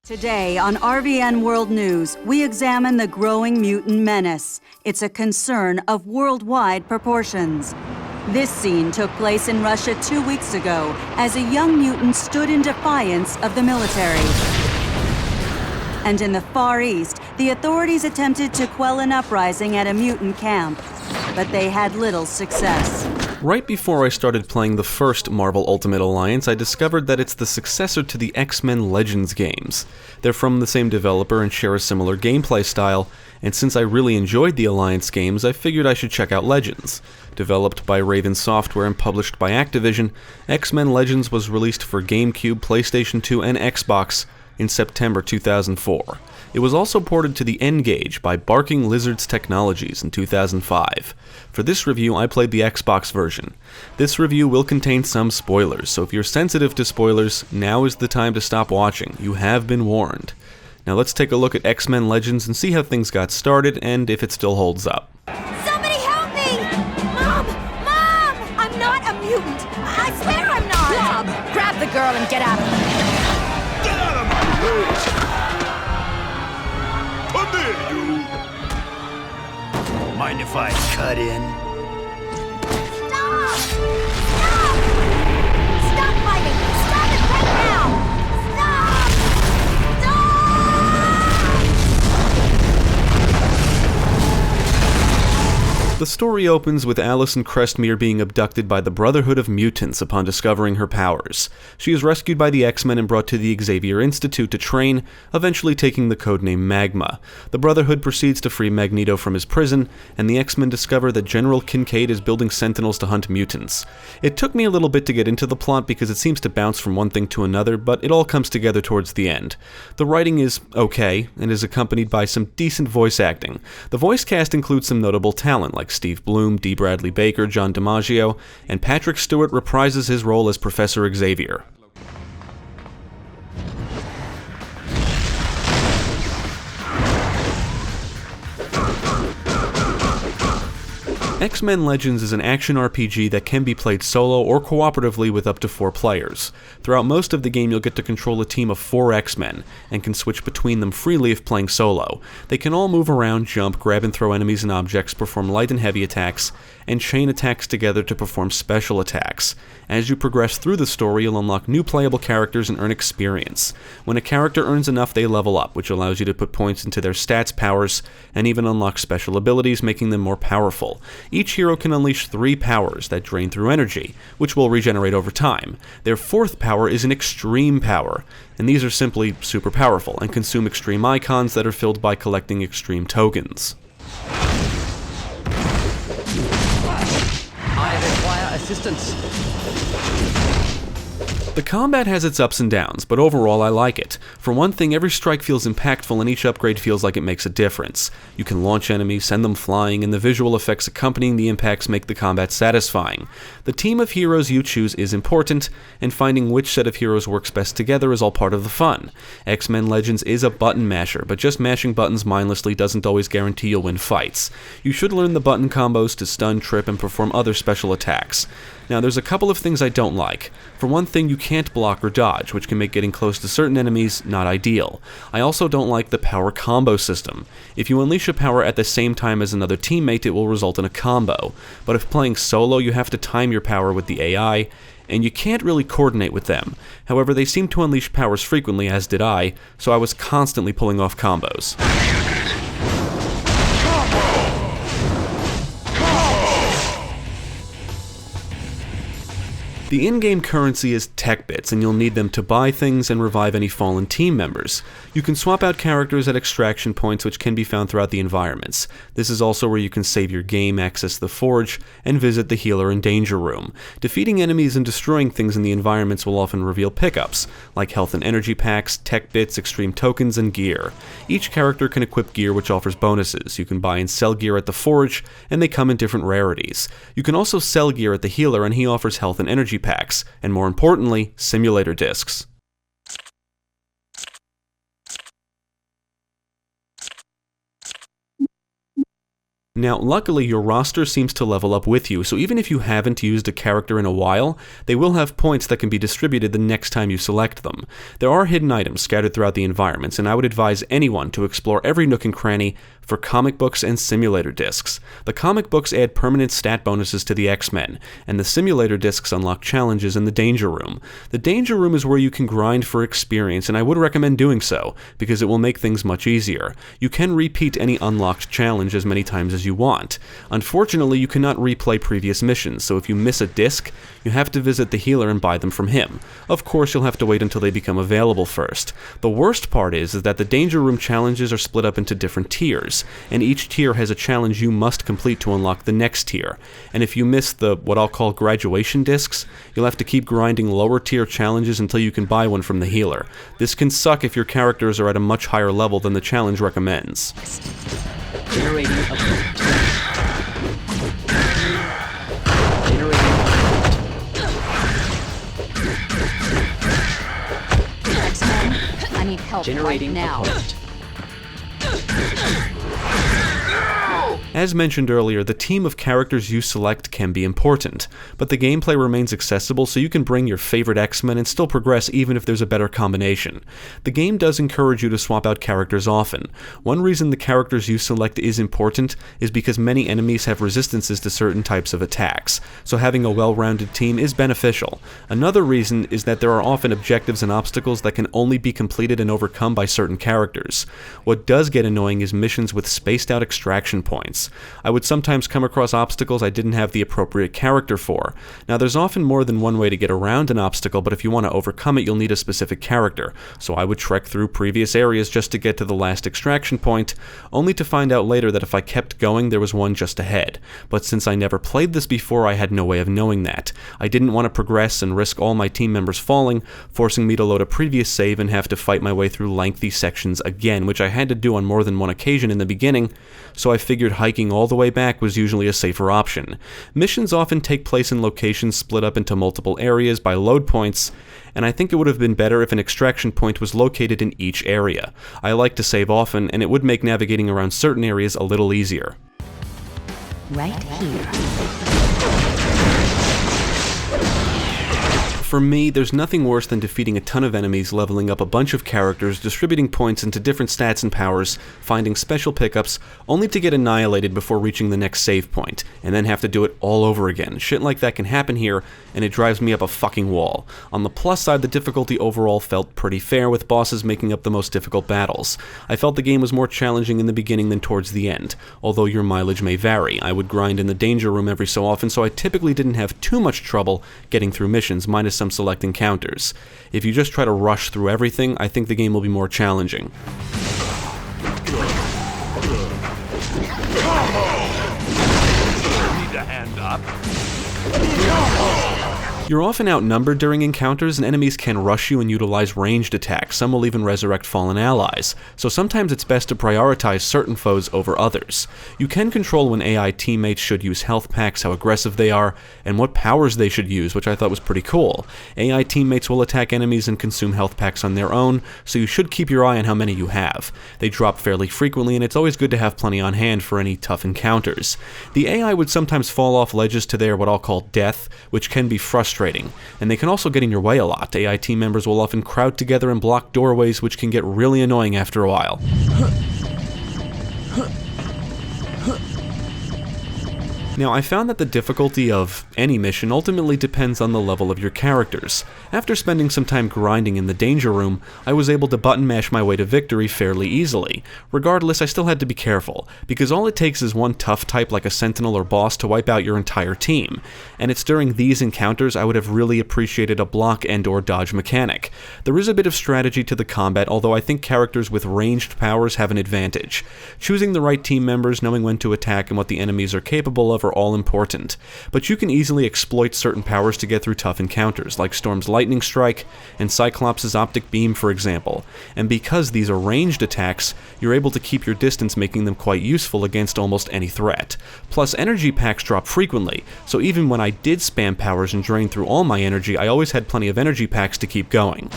Today on RVN World News, we examine the growing mutant menace. It's a concern of worldwide proportions. This scene took place in Russia 2 weeks ago as a young mutant stood in defiance of the military. And in the Far East, the authorities attempted to quell an uprising at a mutant camp, but they had little success. Right before I started playing the first Marvel Ultimate Alliance, I discovered that it's the successor to the X-Men Legends games. They're from the same developer and share a similar gameplay style, and since I really enjoyed the Alliance games, I figured I should check out Legends. Developed by Raven Software and published by Activision, X-Men Legends was released for GameCube, PlayStation 2, and Xbox in September 2004. It was also ported to the N-Gage by Barking Lizards Technologies in 2005. For this review, I played the Xbox version. This review will contain some spoilers, so if you're sensitive to spoilers, now is the time to stop watching. You have been warned. Now let's take a look at X-Men Legends and see how things got started and if it still holds up. Somebody help me! Mom! Mom! I'm not a mutant! I swear I'm not! Bob, grab the girl and get out of here! Get out of my way! Come here, you! Mind if I cut in? Stop! Stop! Stop fighting! Stop it right now! Stop! The story opens with Allison Crestmere being abducted by the Brotherhood of Mutants upon discovering her powers. She is rescued by the X-Men and brought to the Xavier Institute to train, eventually taking the codename Magma. The Brotherhood proceeds to free Magneto from his prison, and the X-Men discover that General Kincaid is building Sentinels to hunt mutants. It took me a little bit to get into the plot because it seems to bounce from one thing to another, but it all comes together towards the end. The writing is okay, and is accompanied by some decent voice acting. The voice cast includes some notable talent like Steve Bloom, D. Bradley Baker, John DiMaggio, and Patrick Stewart reprises his role as Professor Xavier. X-Men Legends is an action RPG that can be played solo or cooperatively with up to 4 players. Throughout most of the game, you'll get to control a team of 4 X-Men, and can switch between them freely if playing solo. They can all move around, jump, grab and throw enemies and objects, perform light and heavy attacks, and chain attacks together to perform special attacks. As you progress through the story, you'll unlock new playable characters and earn experience. When a character earns enough, they level up, which allows you to put points into their stats, powers, and even unlock special abilities, making them more powerful. Each hero can unleash 3 powers that drain through energy, which will regenerate over time. Their 4th power is an extreme power, and these are simply super powerful and consume extreme icons that are filled by collecting extreme tokens. I require assistance. The combat has its ups and downs, but overall I like it. For one thing, every strike feels impactful and each upgrade feels like it makes a difference. You can launch enemies, send them flying, and the visual effects accompanying the impacts make the combat satisfying. The team of heroes you choose is important, and finding which set of heroes works best together is all part of the fun. X-Men Legends is a button masher, but just mashing buttons mindlessly doesn't always guarantee you'll win fights. You should learn the button combos to stun, trip, and perform other special attacks. Now, there's a couple of things I don't like. For one thing, you can't block or dodge, which can make getting close to certain enemies not ideal. I also don't like the power combo system. If you unleash a power at the same time as another teammate, it will result in a combo. But if playing solo, you have to time your power with the AI, and you can't really coordinate with them. However, they seem to unleash powers frequently, as did I, so I was constantly pulling off combos. The in-game currency is tech bits, and you'll need them to buy things and revive any fallen team members. You can swap out characters at extraction points, which can be found throughout the environments. This is also where you can save your game, access the forge, and visit the healer and danger room. Defeating enemies and destroying things in the environments will often reveal pickups, like health and energy packs, tech bits, extreme tokens, and gear. Each character can equip gear which offers bonuses. You can buy and sell gear at the forge, and they come in different rarities. You can also sell gear at the healer, and he offers health and energy packs, and more importantly, simulator discs. Now, luckily, your roster seems to level up with you, so even if you haven't used a character in a while, they will have points that can be distributed the next time you select them. There are hidden items scattered throughout the environments, and I would advise anyone to explore every nook and cranny for comic books and simulator discs. The comic books add permanent stat bonuses to the X-Men, and the simulator discs unlock challenges in the Danger Room. The Danger Room is where you can grind for experience, and I would recommend doing so, because it will make things much easier. You can repeat any unlocked challenge as many times as you want. Unfortunately, you cannot replay previous missions, so if you miss a disc, you have to visit the healer and buy them from him. Of course, you'll have to wait until they become available first. The worst part is that the Danger Room challenges are split up into different tiers, and each tier has a challenge you must complete to unlock the next tier. And if you miss the, what I'll call graduation discs, you'll have to keep grinding lower tier challenges until you can buy one from the healer. This can suck if your characters are at a much higher level than the challenge recommends. Generating a X-Men, I need help generating right now. opponent. As mentioned earlier, the team of characters you select can be important, but the gameplay remains accessible so you can bring your favorite X-Men and still progress even if there's a better combination. The game does encourage you to swap out characters often. One reason the characters you select is important is because many enemies have resistances to certain types of attacks, so having a well-rounded team is beneficial. Another reason is that there are often objectives and obstacles that can only be completed and overcome by certain characters. What does get annoying is missions with spaced-out extraction points. I would sometimes come across obstacles I didn't have the appropriate character for. Now, there's often more than one way to get around an obstacle, but if you want to overcome it, you'll need a specific character, so I would trek through previous areas just to get to the last extraction point, only to find out later that if I kept going, there was one just ahead. But since I never played this before, I had no way of knowing that. I didn't want to progress and risk all my team members falling, forcing me to load a previous save and have to fight my way through lengthy sections again, which I had to do on more than one occasion in the beginning, so I figured hiking all the way back was usually a safer option. Missions often take place in locations split up into multiple areas by load points, and I think it would have been better if an extraction point was located in each area. I like to save often, and it would make navigating around certain areas a little easier. Right here. For me, there's nothing worse than defeating a ton of enemies, leveling up a bunch of characters, distributing points into different stats and powers, finding special pickups, only to get annihilated before reaching the next save point, and then have to do it all over again. Shit like that can happen here, and it drives me up a fucking wall. On the plus side, the difficulty overall felt pretty fair, with bosses making up the most difficult battles. I felt the game was more challenging in the beginning than towards the end, although your mileage may vary. I would grind in the Danger Room every so often, so I typically didn't have too much trouble getting through missions, minus some select encounters. If you just try to rush through everything, I think the game will be more challenging. Need a hand up? You're often outnumbered during encounters, and enemies can rush you and utilize ranged attacks. Some will even resurrect fallen allies, so sometimes it's best to prioritize certain foes over others. You can control when AI teammates should use health packs, how aggressive they are, and what powers they should use, which I thought was pretty cool. AI teammates will attack enemies and consume health packs on their own, so you should keep your eye on how many you have. They drop fairly frequently, and it's always good to have plenty on hand for any tough encounters. The AI would sometimes fall off ledges to their what I'll call death, which can be frustrating, and they can also get in your way a lot. AI team members will often crowd together and block doorways, which can get really annoying after a while. Now, I found that the difficulty of any mission ultimately depends on the level of your characters. After spending some time grinding in the Danger Room, I was able to button mash my way to victory fairly easily. Regardless, I still had to be careful, because all it takes is one tough type like a Sentinel or boss to wipe out your entire team, and it's during these encounters I would have really appreciated a block and/or dodge mechanic. There is a bit of strategy to the combat, although I think characters with ranged powers have an advantage. Choosing the right team members, knowing when to attack, and what the enemies are capable of are all important, but you can easily exploit certain powers to get through tough encounters, like Storm's Lightning Strike and Cyclops' Optic Beam, for example, and because these are ranged attacks, you're able to keep your distance, making them quite useful against almost any threat. Plus, energy packs drop frequently, so even when I did spam powers and drain through all my energy, I always had plenty of energy packs to keep going.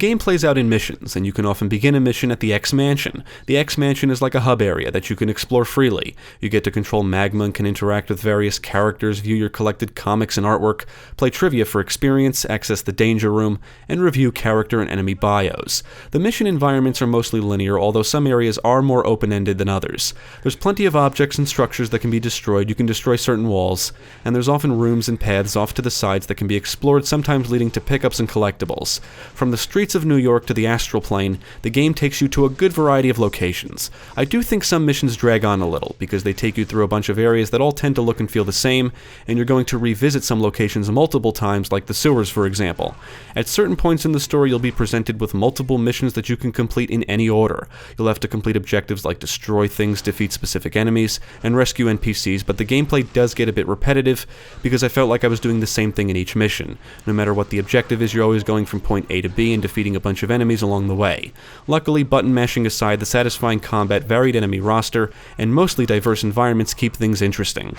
game plays out in missions, and you can often begin a mission at the X-Mansion. The X-Mansion is like a hub area that you can explore freely. You get to control magma and can interact with various characters, view your collected comics and artwork, play trivia for experience, access the danger room, and review character and enemy bios. The mission environments are mostly linear, although some areas are more open-ended than others. There's plenty of objects and structures that can be destroyed. You can destroy certain walls, and there's often rooms and paths off to the sides that can be explored, sometimes leading to pickups and collectibles. From the streets of New York to the astral plane, the game takes you to a good variety of locations. I do think some missions drag on a little, because they take you through a bunch of areas that all tend to look and feel the same, and you're going to revisit some locations multiple times, like the sewers, for example. At certain points in the story, you'll be presented with multiple missions that you can complete in any order. You'll have to complete objectives like destroy things, defeat specific enemies, and rescue NPCs, but the gameplay does get a bit repetitive, because I felt like I was doing the same thing in each mission. No matter what the objective is, you're always going from point A to B and defeating a bunch of enemies along the way. Luckily, button mashing aside, the satisfying combat, varied enemy roster, and mostly diverse environments keep things interesting.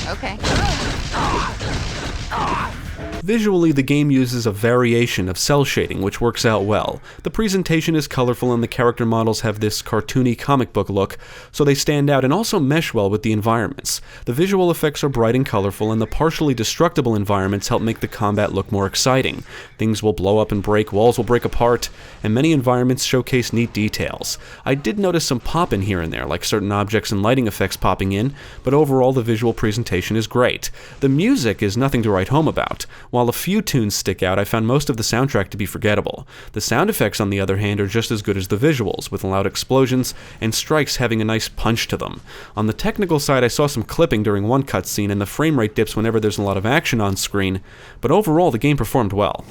Okay. Visually, the game uses a variation of cell shading, which works out well. The presentation is colorful and the character models have this cartoony comic book look, so they stand out and also mesh well with the environments. The visual effects are bright and colorful, and the partially destructible environments help make the combat look more exciting. Things will blow up and break, walls will break apart, and many environments showcase neat details. I did notice some pop-in here and there, like certain objects and lighting effects popping in, but overall the visual presentation is great. The music is nothing to write home about. While a few tunes stick out, I found most of the soundtrack to be forgettable. The sound effects, on the other hand, are just as good as the visuals, with loud explosions and strikes having a nice punch to them. On the technical side, I saw some clipping during one cutscene, and the frame rate dips whenever there's a lot of action on screen, but overall the game performed well.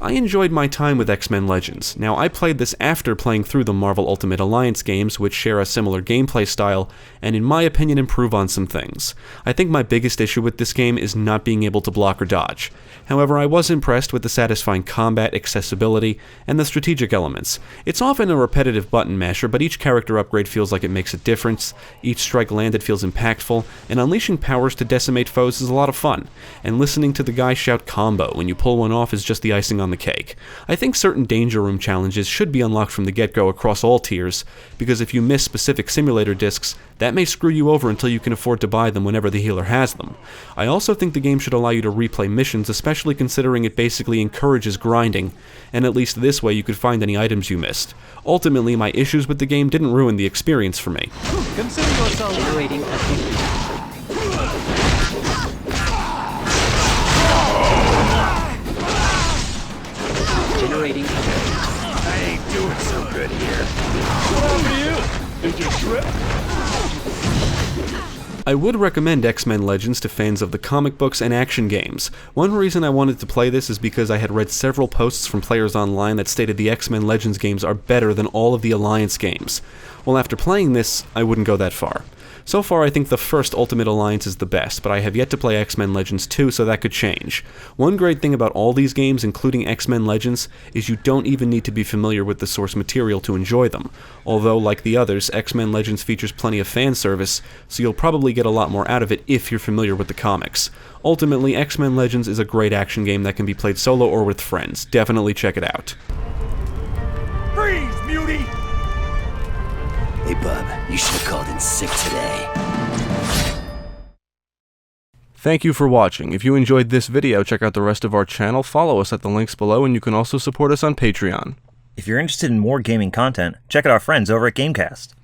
I enjoyed my time with X-Men Legends. Now, I played this after playing through the Marvel Ultimate Alliance games, which share a similar gameplay style, and in my opinion improve on some things. I think my biggest issue with this game is not being able to block or dodge. However, I was impressed with the satisfying combat, accessibility, and the strategic elements. It's often a repetitive button masher, but each character upgrade feels like it makes a difference, each strike landed feels impactful, and unleashing powers to decimate foes is a lot of fun, and listening to the guy shout combo when you pull one off is just the icing on the cake. I think certain danger room challenges should be unlocked from the get-go across all tiers, because if you miss specific simulator discs, that may screw you over until you can afford to buy them whenever the healer has them. I also think the game should allow you to replay missions, especially considering it basically encourages grinding, and at least this way you could find any items you missed. Ultimately, my issues with the game didn't ruin the experience for me. Consider yourself generating a generating a I ain't doing so good here. What happened to you? Did you trip? I would recommend X-Men Legends to fans of the comic books and action games. One reason I wanted to play this is because I had read several posts from players online that stated the X-Men Legends games are better than all of the Alliance games. Well, after playing this, I wouldn't go that far. So far, I think the first Ultimate Alliance is the best, but I have yet to play X-Men Legends 2, so that could change. One great thing about all these games, including X-Men Legends, is you don't even need to be familiar with the source material to enjoy them. Although, like the others, X-Men Legends features plenty of fan service, so you'll probably get a lot more out of it if you're familiar with the comics. Ultimately, X-Men Legends is a great action game that can be played solo or with friends. Definitely check it out. Freeze, mutie! Hey, bub, you should have called in sick today. Thank you for watching. If you enjoyed this video, check out the rest of our channel, follow us at the links below, and you can also support us on Patreon. If you're interested in more gaming content, check out our friends over at Gamecast.